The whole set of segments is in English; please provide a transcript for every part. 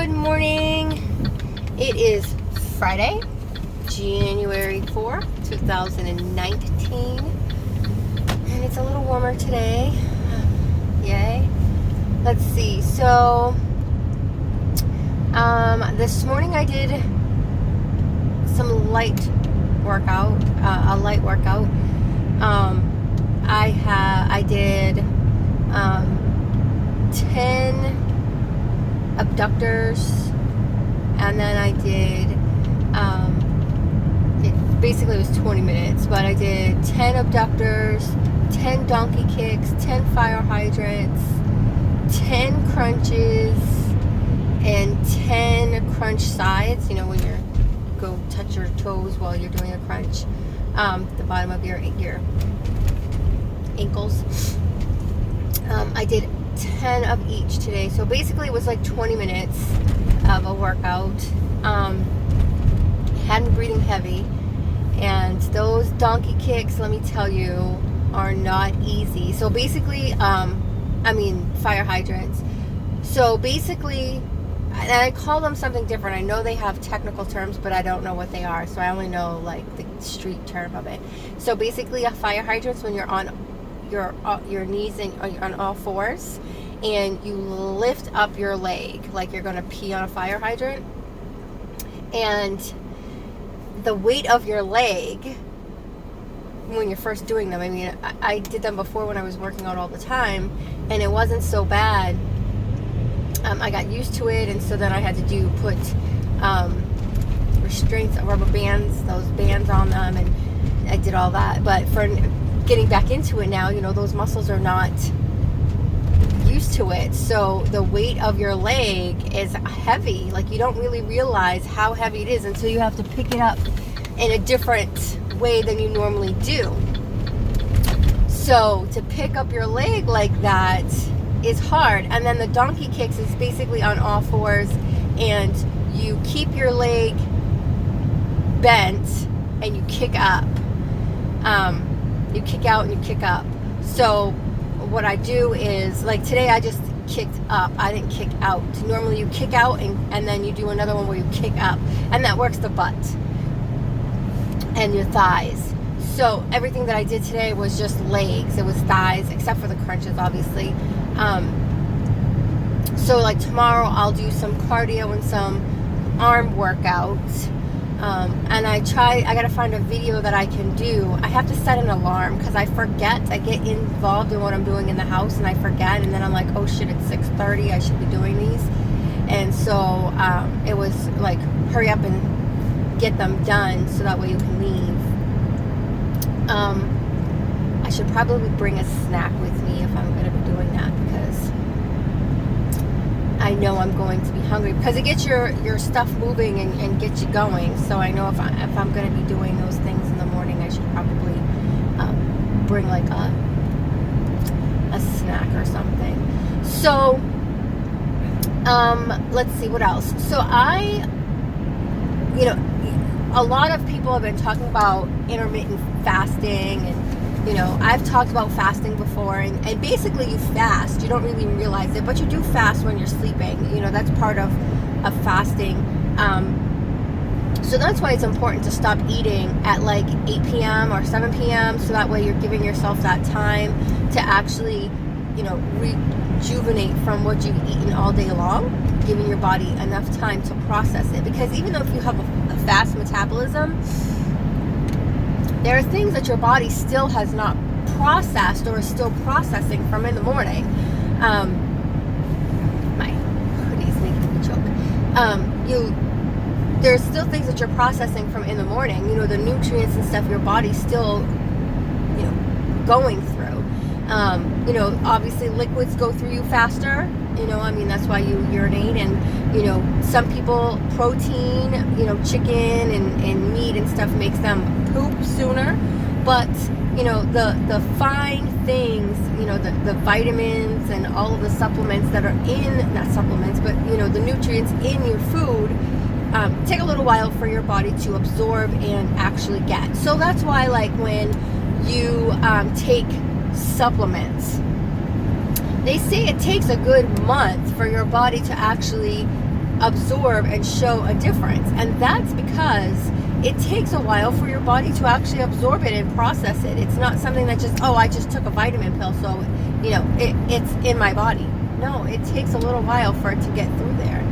Good morning. It is Friday, January 4th, 2019. And it's a little warmer today. Yay. Let's see. So, this morning I did some light workout, a light workout. I did 10 abductors, and then I did it basically was 20 minutes, but I did 10 abductors, 10 donkey kicks, 10 fire hydrants, 10 crunches, and 10 crunch sides, you know, when you go touch your toes while you're doing a crunch, the bottom of your ankles. I did 10 of each today, so basically it was like 20 minutes of a workout. Had me breathing heavy, and those donkey kicks, let me tell you, are not easy. So basically, fire hydrants. So basically, and I call them something different. I know they have technical terms, but I don't know what they are, so I only know like the street term of it. So basically, a fire hydrant's when you're on your knees and on all fours, and you lift up your leg like you're going to pee on a fire hydrant, and the weight of your leg when you're first doing them, I did them before when I was working out all the time, and it wasn't so bad. I got used to it, and so then I had to put restraints, rubber bands, those bands on them, and I did all that. But for getting back into it now, you know, those muscles are not used to it, so the weight of your leg is heavy. Like, you don't really realize how heavy it is until you have to pick it up in a different way than you normally do. So to pick up your leg like that is hard. And then the donkey kicks is basically on all fours, and you keep your leg bent and you kick up. You kick out and you kick up. So what I do is, like today I just kicked up, I didn't kick out. Normally you kick out and then you do another one where you kick up, and that works the butt and your thighs. So everything that I did today was just legs. It was thighs, except for the crunches, obviously. So like tomorrow I'll do some cardio and some arm workouts. And I gotta find a video that I can do. I have to set an alarm because I forget. I get involved in what I'm doing in the house and I forget, and then I'm like, oh shit, it's 6:30, I should be doing these. And so it was like, hurry up and get them done so that way you can leave. I should probably bring a snack with me if I'm gonna be doing that, because I know I'm going to be hungry, because it gets your stuff moving and gets you going. So I know if I'm going to be doing those things in the morning, I should probably bring like a snack or something. So let's see what else. So a lot of people have been talking about intermittent fasting, and I've talked about fasting before, and basically you fast. You don't really realize it, but you do fast when you're sleeping. That's part of fasting. So that's why it's important to stop eating at like 8 p.m. or 7 p.m. so that way you're giving yourself that time to actually, rejuvenate from what you've eaten all day long, giving your body enough time to process it. Because even though if you have a fast metabolism, there are things that your body still has not processed or is still processing from in the morning. My hoodie's making me choke. There's still things that you're processing from in the morning. The nutrients and stuff your body's still, going through. Obviously liquids go through you faster. That's why you urinate, and some people, protein, chicken and meat and stuff makes them poop sooner. But the fine things, the vitamins and all of the supplements that are in, not supplements, but the nutrients in your food take a little while for your body to absorb and actually get. So that's why, like, when you take supplements, they say it takes a good month for your body to actually absorb and show a difference. And that's because it takes a while for your body to actually absorb it and process it. It's not something that just, oh, I just took a vitamin pill, so, you know, it's in my body. No, it takes a little while for it to get through there.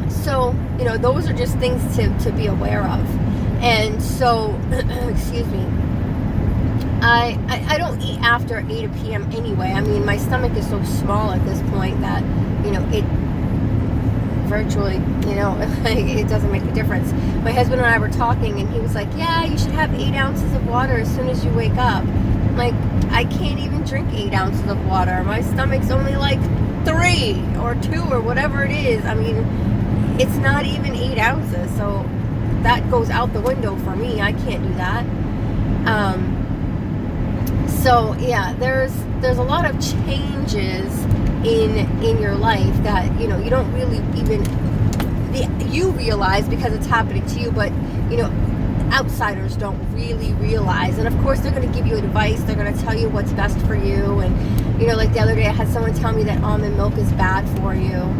So, you know, those are just things to be aware of. And so, excuse me, I don't eat after 8 p.m. anyway. I mean, my stomach is so small at this point that, you know, it virtually, you know, it doesn't make a difference. My husband and I were talking, and he was like, yeah, you should have 8 ounces of water as soon as you wake up. I'm like, I can't even drink 8 ounces of water. My stomach's only like 3 or 2 or whatever it is. I mean, it's not even 8 ounces, so that goes out the window for me. I can't do that. So yeah, there's a lot of changes in your life that, you know, you don't really even you realize because it's happening to you, but, you know, outsiders don't really realize. And of course, they're going to give you advice. They're going to tell you what's best for you. And, you know, like the other day I had someone tell me that almond milk is bad for you.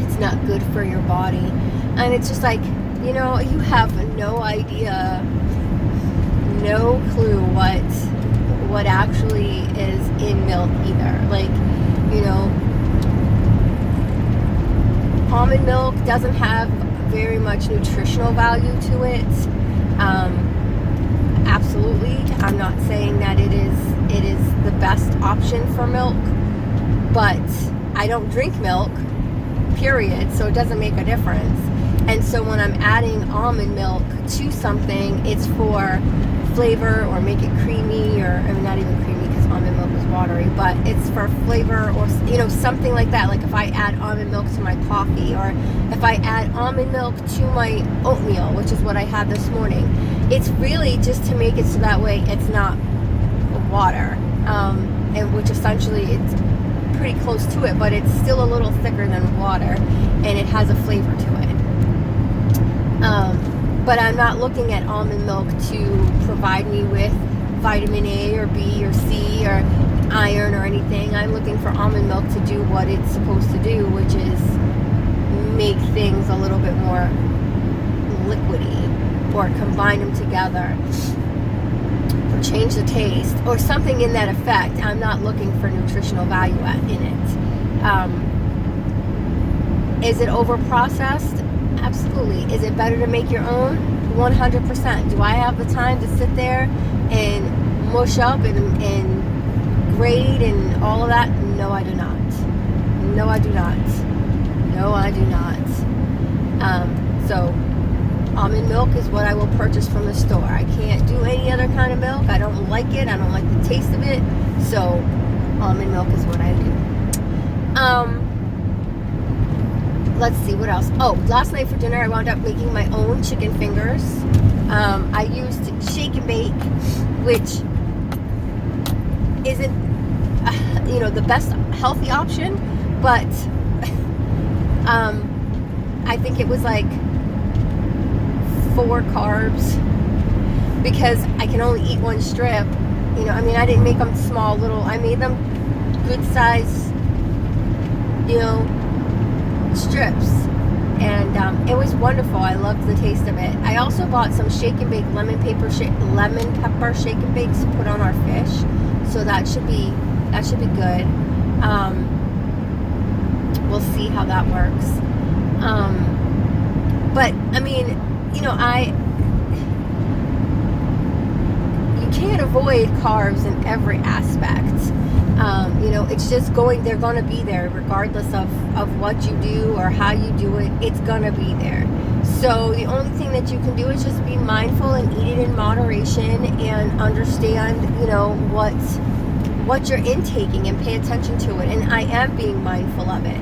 It's not good for your body. And it's just like, you know, you have no idea, no clue what actually is in milk either. Like, you know, almond milk doesn't have very much nutritional value to it. Absolutely, I'm not saying that it is the best option for milk, but I don't drink milk, period, so it doesn't make a difference. And so when I'm adding almond milk to something, it's for flavor or make it creamy, or I mean, not even creamy because almond milk is watery, but it's for flavor or, you know, something like that. Like if I add almond milk to my coffee, or if I add almond milk to my oatmeal, which is what I had this morning, it's really just to make it so that way it's not water, and which essentially it's pretty close to it, but it's still a little thicker than water, and it has a flavor to it. But I'm not looking at almond milk to provide me with vitamin A or B or C or iron or anything. I'm looking for almond milk to do what it's supposed to do, which is make things a little bit more liquidy, or combine them together, or change the taste, or something in that effect. I'm not looking for nutritional value in it. Is it over processed? Absolutely. Is it better to make your own? 100%. Do I have the time to sit there and mush up and grade and all of that? No, I do not. No, I do not. No, I do not. So almond milk is what I will purchase from the store. I can't do any other kind of milk. I don't like it. I don't like the taste of it. So almond milk is what I do. Let's see, what else? Oh, last night for dinner I wound up making my own chicken fingers. I used shake and bake, which isn't, you know, the best healthy option, but I think it was like 4 carbs, because I can only eat 1 strip. You know, I mean, I didn't make them small little, I made them good size, you know, strips, and it was wonderful. I loved the taste of it. I also bought some shake and bake lemon pepper shake and bakes to put on our fish, so that should be good. We'll see how that works. But I mean, you know, you can't avoid carbs in every aspect. You know, it's just they're going to be there regardless of what you do or how you do it. It's going to be there. So the only thing that you can do is just be mindful and eat it in moderation, and understand, you know, what you're intaking, and pay attention to it. And I am being mindful of it.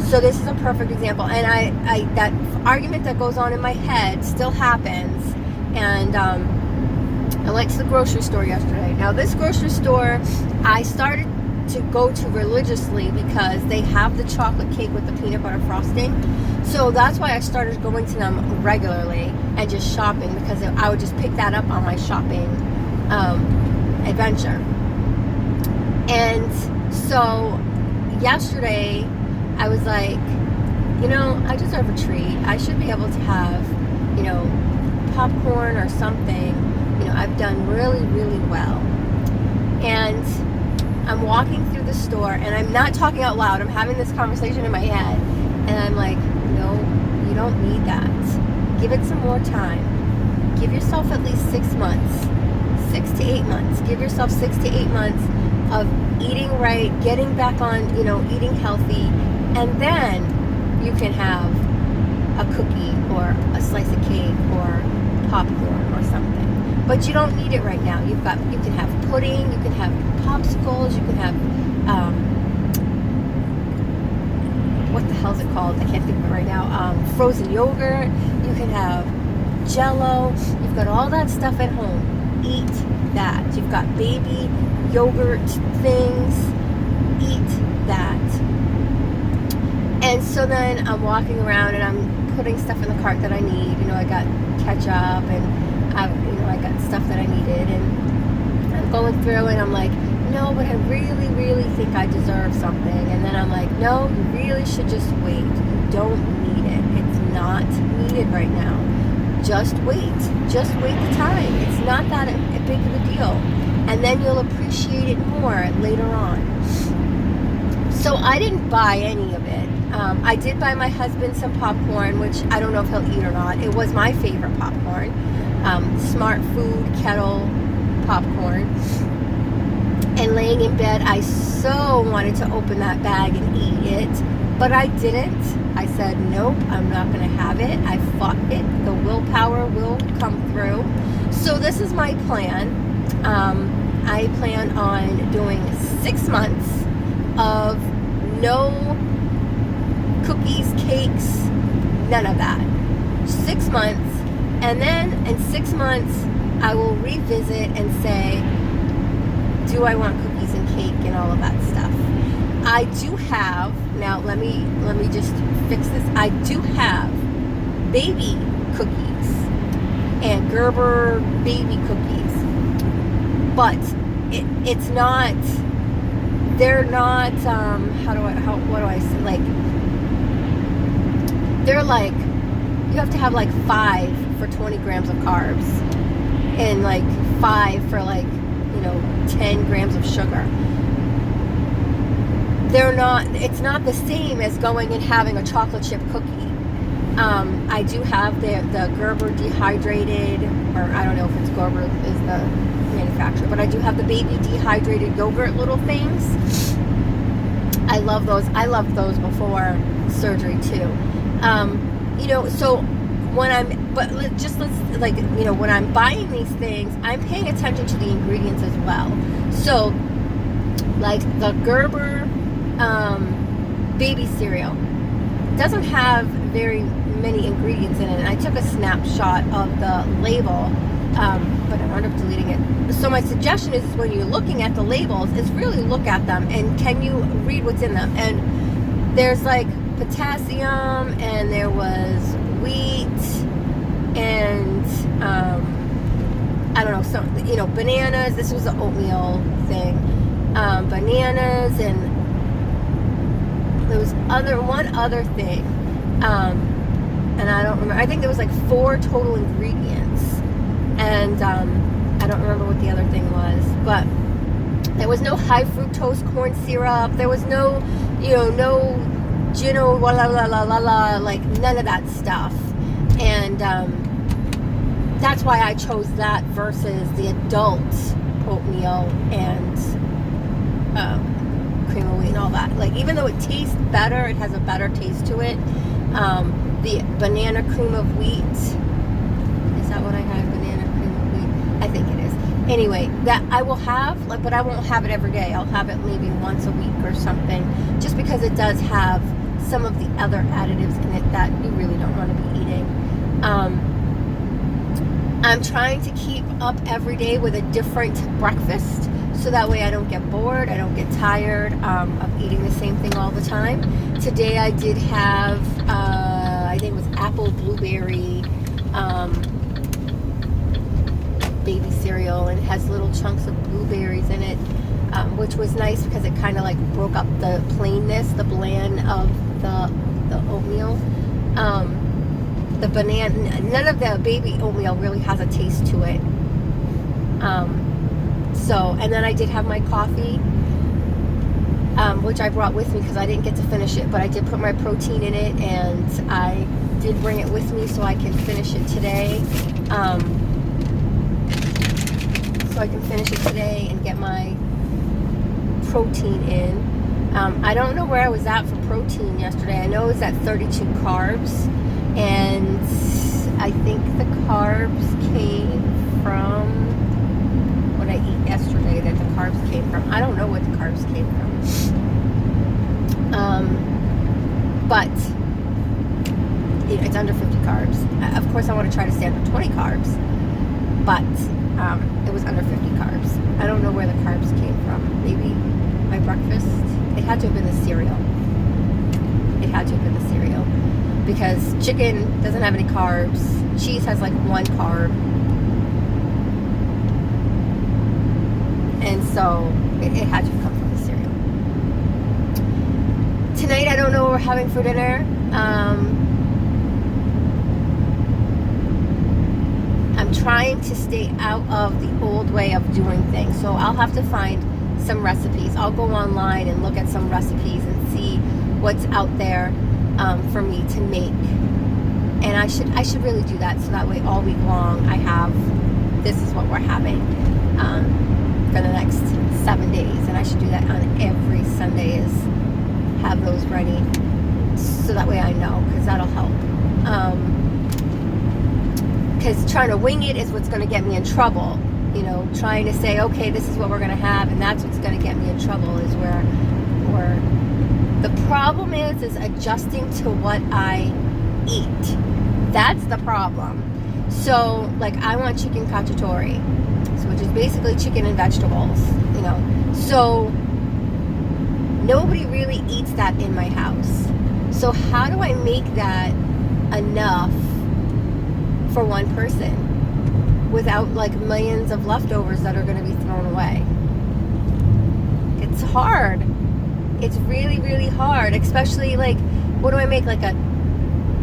So this is a perfect example. And I that argument that goes on in my head still happens. And I went to the grocery store yesterday. Now, this grocery store I started to go to religiously because they have the chocolate cake with the peanut butter frosting. So that's why I started going to them regularly and just shopping, because I would just pick that up on my shopping adventure. And so yesterday I was like, I deserve a treat. I should be able to have, popcorn or something. I've done really, really well. And I'm walking through the store, and I'm not talking out loud. I'm having this conversation in my head, and I'm like, no, you don't need that. Give it some more time. Give yourself at least 6 months, 6 to 8 months. Give yourself 6 to 8 months of eating right, getting back on, eating healthy, and then you can have a cookie or a slice of cake or popcorn or something. But you don't need it right now. You can have pudding, you can have popsicles, you can have what the hell is it called? I can't think of it right now. Frozen yogurt. You can have Jello. You've got all that stuff at home. Eat that. You've got baby yogurt things. Eat that. And so then I'm walking around and I'm putting stuff in the cart that I need. I got ketchup and I got stuff that I needed, and I'm going through and I'm like, no, but I really, really think I deserve something. And then I'm like, no, you really should just wait. You don't need it. It's not needed right now. Just wait. Just wait the time. It's not that big of a deal. And then you'll appreciate it more later on. So I didn't buy any of it. I did buy my husband some popcorn, which I don't know if he'll eat or not. It was my favorite popcorn. Smart Food Kettle popcorn. And laying in bed, I so wanted to open that bag and eat it, but I didn't. I said, nope, I'm not going to have it. I fought it. The willpower will come through. So this is my plan. I plan on doing 6 months of no cookies, cakes, none of that. 6 months. And then in 6 months, I will revisit and say, do I want cookies and cake and all of that stuff? I do have, now let me just fix this. I do have baby cookies and Gerber baby cookies, but it's not, they're not, what do I say, like, they're like, you have to have like 5 for 20 grams of carbs and like 5 for like 10 grams of sugar. It's not the same as going and having a chocolate chip cookie. I do have the Gerber dehydrated, or I don't know if it's Gerber is the manufacturer, but I do have the baby dehydrated yogurt little things. I love those. I loved those before surgery too. So when when I'm buying these things, I'm paying attention to the ingredients as well. So, like the Gerber baby cereal doesn't have very many ingredients in it, and I took a snapshot of the label, but I wound up deleting it. So my suggestion is when you're looking at the labels, is really look at them and can you read what's in them. And there's like potassium, and there was wheat, and I don't know, some bananas. This was the oatmeal thing. Bananas, and there was one other thing, and I don't remember. I think there was like 4 total ingredients, and I don't remember what the other thing was, but there was no high fructose corn syrup. There was no, no Gino, la la la la la, like none of that stuff. And that's why I chose that versus the adult oatmeal and cream of wheat and all that. Like, even though it tastes better, it has a better taste to it. The banana cream of wheat, is that what I had? Banana cream of wheat? I think it is. Anyway, that I will have, but I won't have it every day. I'll have it maybe once a week or something, just because it does have some of the other additives in it that you really don't want to be eating. I'm trying to keep up every day with a different breakfast, so that way I don't get bored, I don't get tired of eating the same thing all the time. Today I did have, I think it was apple blueberry baby cereal, and it has little chunks of blueberries in it. which was nice because it kind of like broke up the plainness, the bland of the oatmeal. The banana, none of the baby oatmeal really has a taste to it. So, and then I did have my coffee, which I brought with me because I didn't get to finish it, but I did put my protein in it, and I did bring it with me so I can finish it today. So I can finish it today and get my protein in. I don't know where I was at for protein yesterday. I know it was at 32 carbs, and I think the carbs came from what I ate yesterday that the carbs came from. I don't know what the carbs came from. But you know, it's under 50 carbs. Of course I want to try to stay under 20 carbs, but it was under 50 carbs. I don't know where the carbs came from. Maybe my breakfast. It had to have been the cereal. It had to have been the cereal. Because chicken doesn't have any carbs. Cheese has like 1 carb. And so it had to come from the cereal. Tonight I don't know what we're having for dinner. I'm trying to stay out of the old way of doing things. So I'll have to find some recipes. I'll go online and look at some recipes and see what's out there for me to make. And I should really do that, so that way all week long I have, this is what we're having for the next 7 days. And I should do that on every Sunday, is have those ready, so that way I know, because that'll help. Because trying to wing it is what's going to get me in trouble. You know, trying to say, okay, this is what we're going to have, and that's what's going to get me in trouble, is where the problem is adjusting to what I eat. That's the problem. So, like, I want chicken cacciatore, so which is basically chicken and vegetables, you know. So, nobody really eats that in my house. So, how do I make that enough for one person without like millions of leftovers that are going to be thrown away? It's hard. It's really, really hard. Especially, like, what do I make? Like a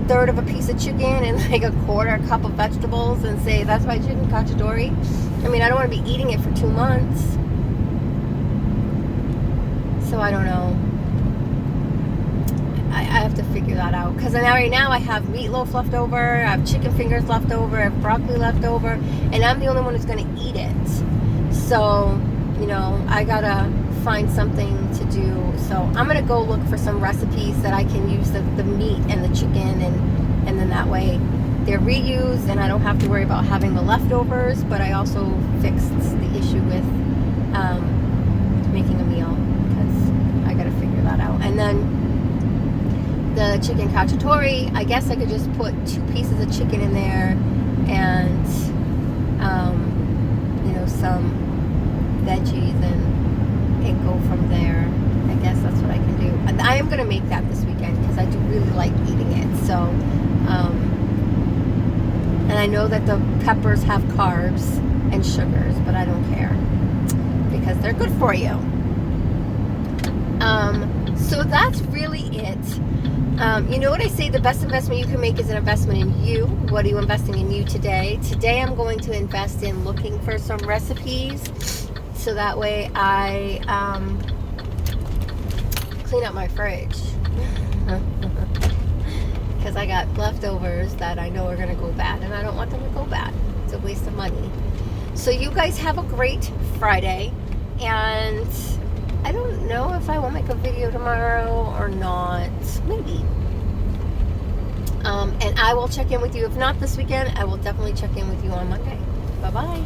third of a piece of chicken and like a quarter cup of vegetables and say that's my chicken cacciatore? I mean, I don't want to be eating it for 2 months. So I don't know. I have to figure that out, because right now I have meatloaf left over, I have chicken fingers left over, I have broccoli left over, and I'm the only one who's going to eat it. So, you know, I gotta find something to do. So I'm gonna go look for some recipes that I can use the meat and the chicken, and then that way they're reused and I don't have to worry about having the leftovers. But I also fixed the issue with making a meal, because I gotta figure that out. And then the chicken cacciatore, I guess I could just put 2 pieces of chicken in there and you know, some veggies and go from there. I guess that's what I can do. I am going to make that this weekend because I do really like eating it. So and I know that the peppers have carbs and sugars, but I don't care because they're good for you. So that's really it. You know what I say, the best investment you can make is an investment in you. What are you investing in you today? Today I'm going to invest in looking for some recipes, so that way I clean up my fridge. Because I got leftovers that I know are going to go bad, and I don't want them to go bad. It's a waste of money. So you guys have a great Friday, and I don't know if I will make a video tomorrow or not. Maybe. And I will check in with you. If not this weekend, I will definitely check in with you on Monday. Bye-bye.